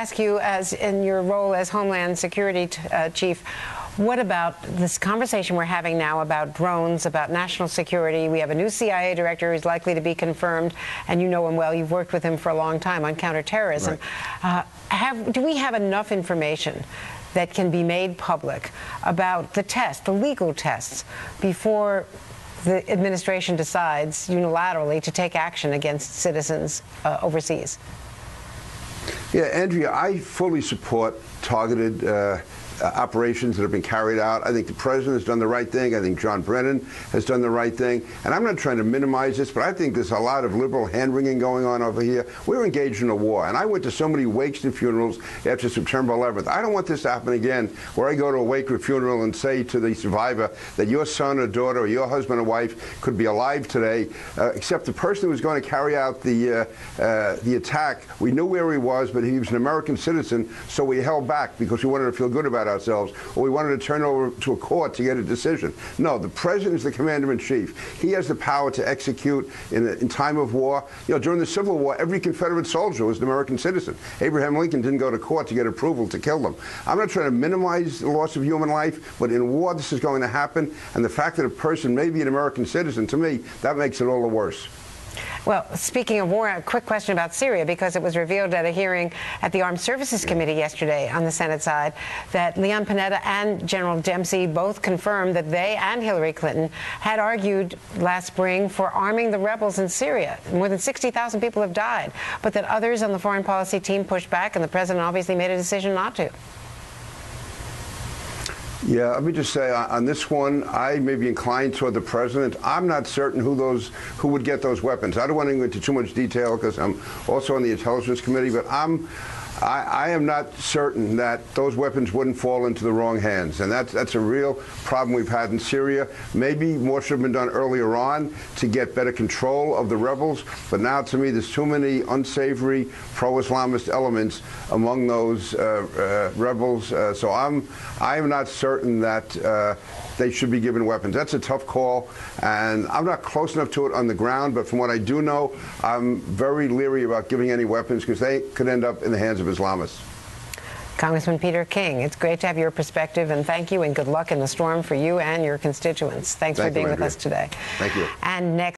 Ask you, as in your role as Homeland Security Chief, what about this conversation we're having now about drones, about national security? We have a new CIA director who's likely to be confirmed, and you know him well. You've worked with him for a long time on counterterrorism. Right. Do we have enough information that can be made public about the legal tests, before the administration decides unilaterally to take action against citizens overseas? Yeah, Andrea, I fully support targeted operations that have been carried out. I think the president has done the right thing. I think John Brennan has done the right thing. And I'm not trying to minimize this, but I think there's a lot of liberal hand-wringing going on over here. We're engaged in a war. And I went to so many wakes and funerals after September 11th. I don't want this to happen again, where I go to a wake or funeral and say to the survivor that your son or daughter or your husband or wife could be alive today, except the person who was going to carry out the attack, we knew where he was, but he was an American citizen, so we held back because we wanted to feel good about ourselves, or we wanted to turn over to a court to get a decision. No, the president is the commander-in-chief. He has the power to execute in time of war. During the Civil War, every Confederate soldier was an American citizen. Abraham Lincoln didn't go to court to get approval to kill them. I'm not trying to minimize the loss of human life, but in war, this is going to happen. And the fact that a person may be an American citizen, to me, that makes it all the worse. Well, speaking of war, a quick question about Syria, because it was revealed at a hearing at the Armed Services Committee yesterday on the Senate side that Leon Panetta and General Dempsey both confirmed that they and Hillary Clinton had argued last spring for arming the rebels in Syria. More than 60,000 people have died, but that others on the foreign policy team pushed back, and the president obviously made a decision not to. Yeah, let me just say, on this one, I may be inclined toward the president. I'm not certain who would get those weapons. I don't want to go into too much detail because I'm also on the Intelligence Committee, but I am not certain that those weapons wouldn't fall into the wrong hands. And that's a real problem we've had in Syria. Maybe more should have been done earlier on to get better control of the rebels. But now, to me, there's too many unsavory pro-Islamist elements among those rebels. So I am not certain that they should be given weapons. That's a tough call, and I'm not close enough to it on the ground, but from what I do know, I'm very leery about giving any weapons because they could end up in the hands of Islamists. Congressman Peter King, it's great to have your perspective, and thank you, and good luck in the storm for you and your constituents. Thanks for being with us today. Thank you. And next.